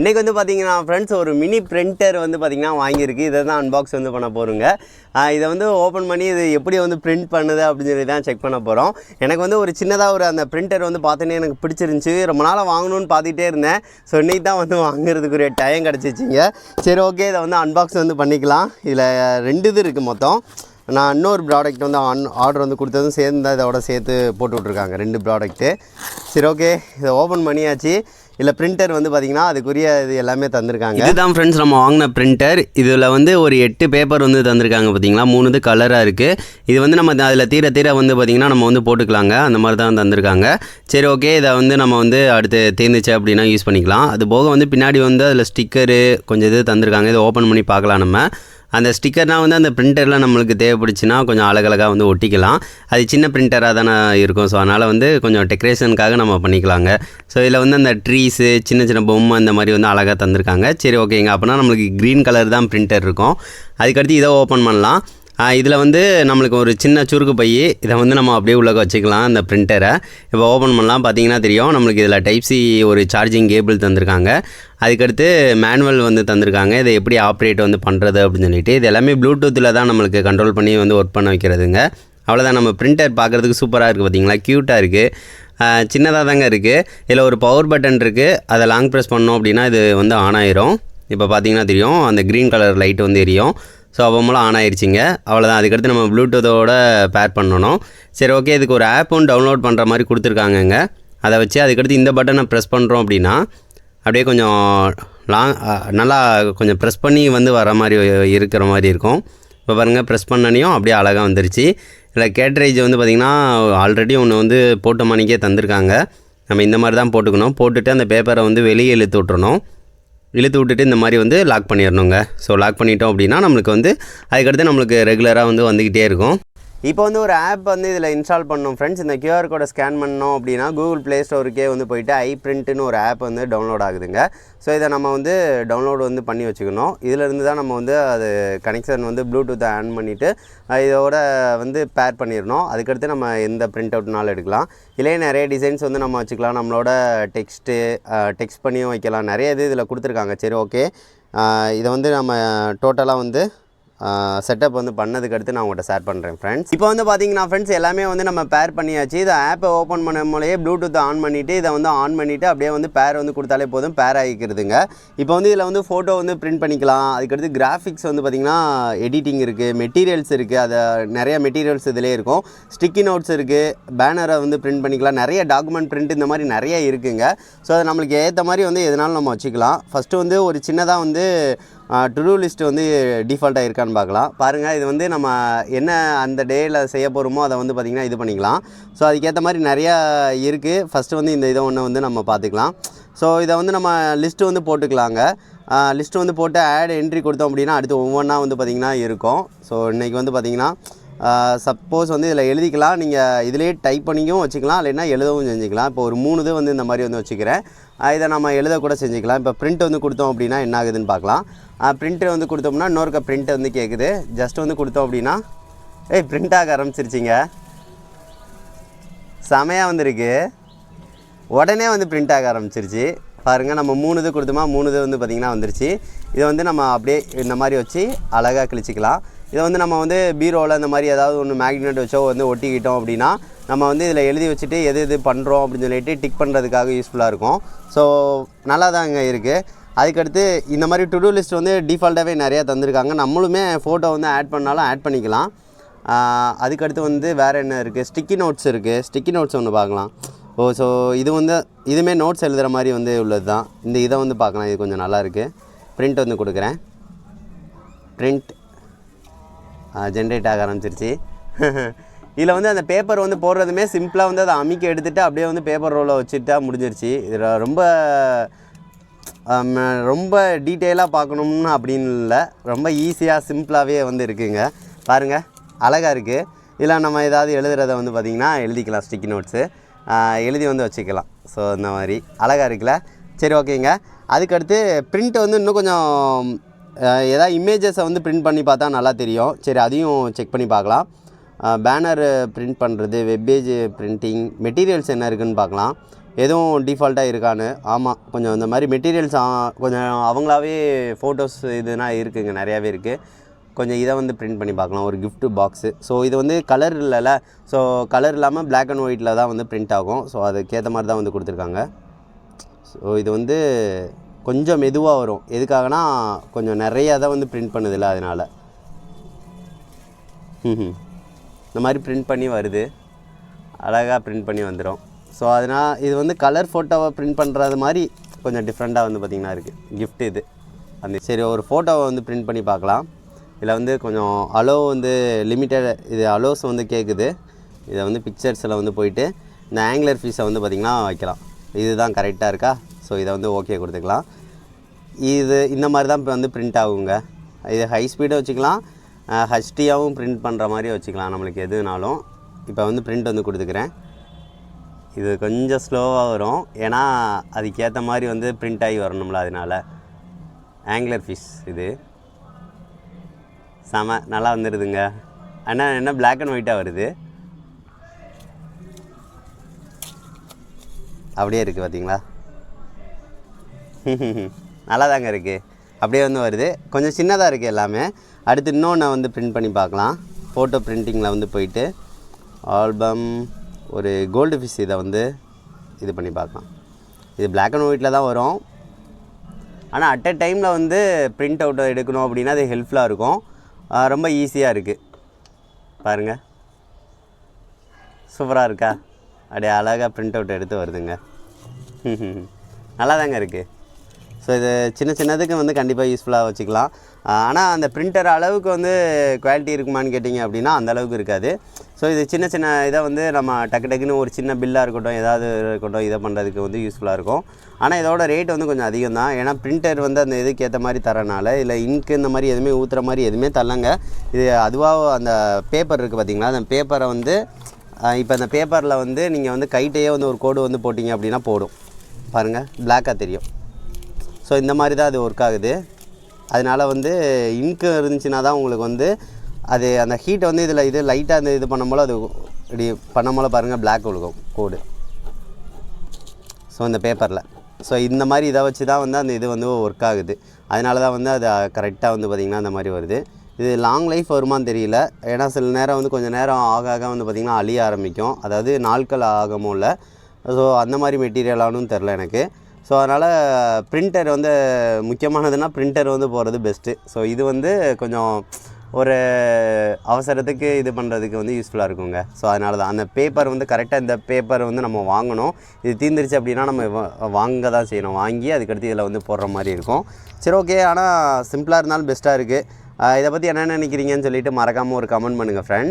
இன்றைக்கி வந்து பார்த்திங்கன்னா ஃப்ரெண்ட்ஸ் ஒரு மினி பிரிண்டர் வந்து பார்த்திங்கன்னா வாங்கியிருக்கு. இதை தான் அன்பாக்ஸ் வந்து பண்ண போகிறோங்க. இதை வந்து ஓப்பன் பண்ணி இது எப்படி வந்து பிரிண்ட் பண்ணுது அப்படின்னு சொல்லி தான் செக் பண்ண போகிறோம். எனக்கு வந்து ஒரு சின்னதாக ஒரு அந்த பிரிண்டர் வந்து பார்த்தோன்னே எனக்கு பிடிச்சிருந்துச்சி. ரொம்ப நாளாக வாங்கணும்னு பார்த்துட்டே இருந்தேன். ஸோ இன்றைக்கி தான் வந்து வாங்குறதுக்குரிய டைம் கிடச்சிச்சிங்க. சரி ஓகே, இதை வந்து அன்பாக்ஸ் வந்து பண்ணிக்கலாம். இதில் 2 இது இருக்குது மொத்தம். நான் இன்னொரு ப்ராடக்ட் வந்து ஆர்டர் வந்து கொடுத்ததும் சேர்ந்து இதோட சேர்த்து போட்டு விட்ருக்காங்க 2 ப்ராடக்ட்டு. சரி ஓகே, இதை ஓப்பன் பண்ணியாச்சு. இல்லை பிரிண்டர் வந்து பார்த்திங்கன்னா அதுக்குரிய இது எல்லாமே தந்திருக்காங்க. இதுதான் ஃப்ரெண்ட்ஸ் நம்ம வாங்கின பிரிண்டர். இதில் வந்து ஒரு 8 பேப்பர் வந்து தந்திருக்காங்க பார்த்திங்களா. 3 இது கலராக இருக்குது. இது வந்து நம்ம அதில் தீர வந்து பார்த்திங்கன்னா நம்ம வந்து போட்டுக்கலாங்க. அந்த மாதிரி தான் தந்திருக்காங்க. சரி ஓகே, இதை வந்து நம்ம வந்து அடுத்து தேர்ந்துச்சு அப்படின்னா யூஸ் பண்ணிக்கலாம். அது போக வந்து பின்னாடி வந்து அதில் ஸ்டிக்கரு கொஞ்சம் இது தந்திருக்காங்க. இதை ஓப்பன் பண்ணி பார்க்கலாம். நம்ம அந்த ஸ்டிக்கர்னால் வந்து அந்த பிரிண்டரில் நம்மளுக்கு தேவைப்படுச்சுன்னா கொஞ்சம் அழகழகாக வந்து ஒட்டிக்கலாம். அது சின்ன பிரிண்டராக தானே இருக்கும். ஸோ அதனால் வந்து கொஞ்சம் டெக்கரேஷனுக்காக நம்ம பண்ணிக்கலாங்க. ஸோ இதில் வந்து அந்த ட்ரீஸு சின்ன சின்ன பொம்மை அந்த மாதிரி வந்து அழகாக தந்திருக்காங்க. சரி ஓகேங்க, அப்படின்னா நம்மளுக்கு க்ரீன் கலர் தான் பிரிண்டர் இருக்கும். அதுக்கடுத்து இதை ஓப்பன் பண்ணலாம். இதில் வந்து நம்மளுக்கு ஒரு சின்ன சுருக்கு பை, இதை வந்து நம்ம அப்படியே உள்ளே வச்சுக்கலாம். அந்த பிரிண்டரை இப்போ ஓப்பன் பண்ணலாம். பார்த்தீங்கன்னா தெரியும் நம்மளுக்கு இதில் டைப் சி ஒரு சார்ஜிங் கேபிள் தந்திருக்காங்க. அதுக்கடுத்து மேனுவல் வந்து தந்திருக்காங்க. இதை எப்படி ஆப்ரேட் வந்து பண்ணுறது அப்படின்னு சொல்லிட்டு. இது எல்லாமே ப்ளூடூத்தில் தான் நம்மளுக்கு கண்ட்ரோல் பண்ணி வந்து ஒர்க் பண்ண வைக்கிறதுங்க. அவ்வளோதான். நம்ம பிரிண்டர் பார்க்குறதுக்கு சூப்பராக இருக்குது பார்த்தீங்களா, க்யூட்டாக இருக்குது. சின்னதாக தாங்க இருக்குது. இதில் ஒரு பவர் பட்டன் இருக்குது. அதை லாங் ப்ரெஸ் பண்ணோம் அப்படின்னா இது வந்து ஆன் ஆயிரும். இப்போ பார்த்தீங்கன்னா தெரியும் அந்த க்ரீன் கலர் லைட் வந்து எரியும். ஸோ அப்போமெல்லாம் ஆன் ஆயிடுச்சிங்க. அவ்வளோதான். அதுக்கடுத்து நம்ம ப்ளூடூத்தோட பேர் பண்ணணும். சரி ஓகே, இதுக்கு ஒரு ஆப் ஒன்று டவுன்லோட் பண்ணுற மாதிரி கொடுத்துருக்காங்கங்க. அதை வச்சு அதுக்கடுத்து இந்த பட்டனை ப்ரெஸ் பண்ணுறோம் அப்படின்னா அப்படியே கொஞ்சம் நல்லா கொஞ்சம் ப்ரெஸ் பண்ணி வந்து வர மாதிரி இருக்கிற மாதிரி இருக்கும். இப்போ பாருங்கள், ப்ரெஸ் பண்ணனையும் அப்படியே அழகாக வந்துருச்சு. இல்லை கேட்ரேஜ் வந்து பார்த்திங்கன்னா ஆல்ரெடி ஒன்று வந்து போட்ட மணிக்கே தந்திருக்காங்க. நம்ம இந்த மாதிரி தான் போட்டுக்கணும். போட்டுட்டு அந்த பேப்பரை வந்து வெளியே இழுத்து விட்டுட்டு இந்த மாதிரி வந்து லாக் பண்ணிடணுங்க. ஸோ லாக் பண்ணிட்டோம் அப்படின்னா நம்மளுக்கு வந்து அதுக்கடுத்து நம்மளுக்கு ரெகுலராக வந்து வந்துக்கிட்டே இருக்கும். இப்போ வந்து ஒரு ஆப் வந்து இதில் இன்ஸ்டால் பண்ணோம் ஃப்ரெண்ட்ஸ். இந்த QR கோடை ஸ்கேன் பண்ணோம் அப்படின்னா கூகுள் ப்ளே ஸ்டோருக்கே வந்து போயிட்டு iPrintன்னு ஒரு ஆப் வந்து டவுன்லோட் ஆகுதுங்க. ஸோ இதை நம்ம வந்து டவுன்லோட் வந்து பண்ணி வச்சுக்கணும். இதிலேருந்து தான் நம்ம வந்து அது கனெக்ஷன் வந்து ப்ளூடூத்தை ஆன் பண்ணிவிட்டு இதோட வந்து பேர் பண்ணிடணும். அதுக்கடுத்து நம்ம எந்த பிரிண்ட் அவுட்னாலும் எடுக்கலாம். இல்லையே நிறைய டிசைன்ஸ் வந்து நம்ம வச்சுக்கலாம். நம்மளோட டெக்ஸ்ட் பண்ணியும் வைக்கலாம். நிறைய இது இதில் கொடுத்துருக்காங்க. சரி ஓகே, இதை வந்து நம்ம டோட்டலாக வந்து செட்டப் வந்து பண்ணதுக்கு அடுத்து நான் உங்கள்கிட்ட ஷேர் பண்ணுறேன் ஃப்ரெண்ட்ஸ். இப்போ வந்து பார்த்தீங்கன்னா ஃப்ரெண்ட்ஸ் எல்லாமே வந்து நம்ம பேர் பண்ணியாச்சு. இதை ஆப்பை ஓப்பன் பண்ண மூலையே ப்ளூடூத்தை ஆன் பண்ணிவிட்டு இதை வந்து ஆன் பண்ணிவிட்டு அப்படியே வந்து பேர் வந்து கொடுத்தாலே போதும், பேர் ஆகிக்கிறதுங்க. இப்போ வந்து இதில் வந்து ஃபோட்டோ வந்து பிரிண்ட் பண்ணிக்கலாம். அதுக்கடுத்து கிராஃபிக்ஸ் வந்து பார்த்திங்கன்னா எடிட்டிங் இருக்குது, மெட்டீரியல்ஸ் இருக்குது. அதை நிறைய மெட்டீரியல்ஸ் இதிலே இருக்கும். ஸ்டிக்கி நோட்ஸ் இருக்குது, பேனரை வந்து பிரிண்ட் பண்ணிக்கலாம். நிறைய டாக்குமெண்ட் பிரிண்ட் இந்த மாதிரி நிறைய இருக்குங்க. ஸோ அது நம்மளுக்கு ஏற்ற மாதிரி வந்து எதனாலும் நம்ம வச்சுக்கலாம். ஃபஸ்ட்டு வந்து ஒரு சின்னதாக வந்து டு-டூ லிஸ்ட் வந்து டிஃபால்ட்டாக இருக்கான்னு பார்க்கலாம். பாருங்கள், இது வந்து நம்ம என்ன அந்த டேயில் செய்ய போகிறோமோ அதை வந்து பார்த்திங்கன்னா இது பண்ணிக்கலாம். ஸோ அதுக்கேற்ற மாதிரி நிறையா இருக்குது. ஃபஸ்ட்டு வந்து இந்த இதை ஒன்று வந்து நம்ம பார்த்துக்கலாம். ஸோ இதை வந்து நம்ம லிஸ்ட்டு வந்து போட்டுக்கலாங்க. லிஸ்ட்டு வந்து போட்டு ஆட் என்ட்ரி கொடுத்தோம் அப்படின்னா அடுத்து ஒவ்வொன்றா வந்து பார்த்திங்கன்னா இருக்கும். ஸோ இன்றைக்கி வந்து பார்த்திங்கன்னா சப்போஸ் வந்து இதில் எழுதிக்கலாம். நீங்கள் இதிலே டைப் பண்ணிக்கவும் வச்சுக்கலாம், இல்லைன்னா எழுதவும் செஞ்சுக்கலாம். இப்போ ஒரு 3 இது வந்து இந்த மாதிரி வந்து வச்சுக்கிறேன். இதை நம்ம எழுத கூட செஞ்சுக்கலாம். இப்போ பிரிண்ட் வந்து கொடுத்தோம் அப்படின்னா என்ன ஆகுதுன்னு பார்க்கலாம். பிரிண்ட்டு வந்து கொடுத்தோம்னா இன்னொருக்க பிரிண்ட் வந்து கேட்குது. ஜஸ்ட் வந்து கொடுத்தோம் அப்படின்னா பிரிண்ட் ஆக ஆரம்பிச்சிருச்சிங்க. செமையாக வந்துருக்கு. உடனே வந்து பிரிண்ட் ஆக ஆரம்பிச்சிருச்சு. பாருங்கள், நம்ம 3 இது கொடுத்தோமா, 3 இது வந்து பார்த்திங்கன்னா வந்துருச்சு. இதை வந்து நம்ம அப்படியே இந்த மாதிரி வச்சு அழகாக கிழிச்சிக்கலாம். இதை வந்து நம்ம வந்து பீரோவில் இந்த மாதிரி ஏதாவது ஒன்று மேக்னெட் வச்சோ வந்து ஒட்டிக்கிட்டோம் அப்படின்னா நம்ம வந்து இதில் எழுதி வச்சுட்டு எது பண்ணுறோம் அப்படின்னு சொல்லிட்டு டிக் பண்ணுறதுக்காக யூஸ்ஃபுல்லாக இருக்கும். ஸோ நல்லா தாங்க இருக்குது. அதுக்கடுத்து இந்த மாதிரி டு-டூ லிஸ்ட் வந்து டிஃபால்ட்டாகவே நிறையா தந்திருக்காங்க. நம்மளுமே ஃபோட்டோ வந்து ஆட் பண்ணாலும் ஆட் பண்ணிக்கலாம். அதுக்கடுத்து வந்து வேறு என்ன இருக்குது, ஸ்டிக்கி நோட்ஸ் இருக்குது. ஸ்டிக்கி நோட்ஸ் ஒன்று பார்க்கலாம். ஸோ இது வந்து இதுவுமே நோட்ஸ் எழுதுகிற மாதிரி வந்து உள்ளது தான். இந்த இதை வந்து பார்க்கலாம். இது கொஞ்சம் நல்லாயிருக்கு. பிரிண்ட் வந்து கொடுக்குறேன். பிரிண்ட் ஜென்ரேட் ஆக ஆரம்பிச்சிருச்சு. இதில் வந்து அந்த பேப்பர் வந்து போடுறதுமே சிம்பிளாக வந்து அதை அமுக்கி எடுத்துகிட்டு அப்படியே வந்து பேப்பர் ரோலை வச்சுட்டா முடிஞ்சிருச்சு. இதில் ரொம்ப டீட்டெயிலாக பார்க்கணும்னு அப்படின்னு இல்லை, ரொம்ப ஈஸியாக சிம்பிளாகவே வந்து இருக்குங்க. பாருங்கள், அழகாக இருக்குது. இதில் நம்ம ஏதாவது எழுதுறதை வந்து பார்த்திங்கன்னா எழுதிக்கலாம். ஸ்டிக்கி நோட்ஸு எழுதி வந்து வச்சுக்கலாம். ஸோ இந்த மாதிரி அழகாக இருக்குல்ல. சரி ஓகேங்க. அதுக்கடுத்து பிரிண்ட் வந்து இன்னும் கொஞ்சம் ஏதாவது இமேஜஸை வந்து பிரிண்ட் பண்ணி பார்த்தா நல்லா தெரியும். சரி, அதையும் செக் பண்ணி பார்க்கலாம். பேனர் பிரிண்ட் பண்ணுறது, வெப்பேஜ் பிரிண்டிங், மெட்டீரியல்ஸ் என்ன இருக்குதுன்னு பார்க்கலாம். எதுவும் டிஃபால்ட்டாக இருக்கான்னு. ஆமாம், கொஞ்சம் இந்த மாதிரி மெட்டீரியல்ஸ் கொஞ்சம் அவங்களாவே ஃபோட்டோஸ் இதுனா இருக்குதுங்க, நிறையாவே இருக்குது. கொஞ்சம் இதை வந்து பிரிண்ட் பண்ணி பார்க்கலாம், ஒரு gift பாக்ஸு. ஸோ இது வந்து கலர் இல்லைல்ல, ஸோ கலர் இல்லாமல் Black and Whiteல தான் வந்து பிரிண்ட் ஆகும். ஸோ அதுக்கேற்ற மாதிரி தான் வந்து கொடுத்துருக்காங்க. ஸோ இது வந்து கொஞ்சம் மெதுவாக வரும். எதுக்காகனா கொஞ்சம் நிறையா தான் வந்து பிரிண்ட் பண்ணுதில்ல, அதனால் இந்த மாதிரி பிரிண்ட் பண்ணி வருது, அழகாக பிரிண்ட் பண்ணி வந்துடும். ஸோ அதனால் இது வந்து கலர் ஃபோட்டோவை பிரிண்ட் பண்ணுறது மாதிரி கொஞ்சம் டிஃப்ரெண்ட்டாக வந்து பார்த்திங்கன்னா இருக்குது கிஃப்ட் இது. அந்த சரி, ஒரு ஃபோட்டோவை வந்து பிரிண்ட் பண்ணி பார்க்கலாம். இதில் வந்து கொஞ்சம் அலோ வந்து லிமிட்டட் இது அலோஸ் வந்து கேட்குது. இதை வந்து பிக்சர்ஸில் வந்து போயிட்டு இந்த ஆங்குலர் ஃபீஸை வந்து பார்த்திங்கன்னா வைக்கலாம். இதுதான் கரெக்டாக இருக்கா? ஸோ இதை வந்து ஓகே கொடுத்துக்கலாம். இது இந்த மாதிரி தான் இப்போ வந்து பிரிண்ட் ஆகுங்க. இது ஹை ஸ்பீடும் வச்சுக்கலாம், ஹச்டியாகவும் பிரிண்ட் பண்ணுற மாதிரி வச்சுக்கலாம், நம்மளுக்கு எதுனாலும். இப்போ வந்து பிரிண்ட் வந்து கொடுத்துக்கிறேன். இது கொஞ்சம் ஸ்லோவாக வரும், ஏன்னா அதுக்கேற்ற மாதிரி வந்து பிரிண்ட் ஆகி வரணும்ல, அதனால். ஆங்குலர் ஃபீஸ் இது செம நல்லா வந்துடுதுங்க. ஆனால் என்ன Black and Whiteஆக வருது, அப்படியே இருக்குது பார்த்தீங்களா? நல்லா தாங்க இருக்குது, அப்படியே வந்து வருது. கொஞ்சம் சின்னதாக இருக்குது எல்லாமே. அடுத்து இன்னொன்று வந்து பிரிண்ட் பண்ணி பார்க்கலாம். ஃபோட்டோ பிரிண்டிங்கில் வந்து போயிட்டு ஆல்பம் ஒரு கோல்டு ஃபிஷ் இதை வந்து இது பண்ணி பார்க்கலாம். இது Black and Whiteல தான் வரும், ஆனால் அட் அ டைமில் வந்து பிரிண்ட் அவுட் எடுக்கணும் அப்படின்னா அது ஹெல்ப்ஃபுல்லாக இருக்கும். ரொம்ப ஈஸியாக இருக்குது பாருங்கள், சூப்பராக இருக்கா? அப்படியே அழகாக பிரிண்ட் அவுட் எடுத்து வருதுங்க. நல்லா தாங்க இருக்குது. ஸோ இது சின்ன சின்னதுக்கு வந்து கண்டிப்பாக யூஸ்ஃபுல்லாக வச்சுக்கலாம். ஆனால் அந்த பிரிண்டர் அளவுக்கு வந்து குவாலிட்டி இருக்குமான்னு கேட்டிங்க அப்படின்னா அந்தளவுக்கு இருக்காது. ஸோ இது சின்ன சின்ன இதை வந்து நம்ம டக்குன்னு ஒரு சின்ன பில்லாக இருக்கட்டும், ஏதாவது இருக்கட்டும், இதை பண்ணுறதுக்கு வந்து யூஸ்ஃபுல்லாக இருக்கும். ஆனால் இதோட ரேட் வந்து கொஞ்சம் அதிகம் தான், ஏன்னா பிரிண்டர் வந்து அந்த இதுக்கு ஏற்ற மாதிரி தரனால. இல்லை இங்க்கு இந்த மாதிரி எதுவுமே ஊற்றுற மாதிரி எதுவுமே தரலங்க. இது அதுவாக அந்த பேப்பர் இருக்குது பார்த்திங்களா, அந்த பேப்பரை வந்து இப்போ அந்த பேப்பரில் வந்து நீங்கள் வந்து கைட்டையே வந்து ஒரு கோடு வந்து போட்டிங்க அப்படின்னா போடும் பாருங்கள், பிளாக்காக தெரியும். ஸோ இந்த மாதிரி தான் அது ஒர்க் ஆகுது. அதனால் வந்து இங்க்கு இருந்துச்சுன்னா தான் உங்களுக்கு வந்து அது அந்த ஹீட்டை வந்து இதில் இது லைட்டாக அந்த இது பண்ணும்போது அது இப்படி பண்ணும்போது பாருங்கள் பிளாக் விழுகும் கோடு. ஸோ இந்த பேப்பரில் ஸோ இந்த மாதிரி இதை வச்சு தான் வந்து அந்த இது வந்து ஒர்க் ஆகுது. அதனால தான் வந்து அது கரெக்டாக வந்து பார்த்திங்கன்னா அந்த மாதிரி வருது. இது லாங் லைஃப் வருமானு தெரியல, ஏன்னா சில நேரம் வந்து கொஞ்சம் நேரம் ஆக ஆக வந்து பார்த்திங்கன்னா அழிய ஆரம்பிக்கும், அதாவது நாட்கள் ஆகமோ இல்லை. ஸோ அந்த மாதிரி மெட்டீரியலானும் தெரில எனக்கு. ஸோ அதனால் பிரிண்டர் வந்து முக்கியமானதுன்னா பிரிண்டர் வந்து போகிறது பெஸ்ட்டு. ஸோ இது வந்து கொஞ்சம் ஒரு அவசரத்துக்கு இது பண்ணுறதுக்கு வந்து யூஸ்ஃபுல்லாக இருக்குங்க. ஸோ அதனால தான் அந்த பேப்பர் வந்து கரெக்டாக இந்த பேப்பர் வந்து நம்ம வாங்கணும். இது தீர்ந்துருச்சு அப்படின்னா நம்ம வாங்க தான் செய்யணும், வாங்கி அதுக்கடுத்து இதில் வந்து போடுற மாதிரி இருக்கும். சரி, ஓகே. ஆனால் சிம்பிளாக இருந்தாலும் பெஸ்ட்டாக இருக்குது. இதை பற்றி என்ன நினைக்கிறீங்கன்னு சொல்லிட்டு மறக்காமல் ஒரு கமெண்ட் பண்ணுங்கள் ஃப்ரெண்ட்ஸ்.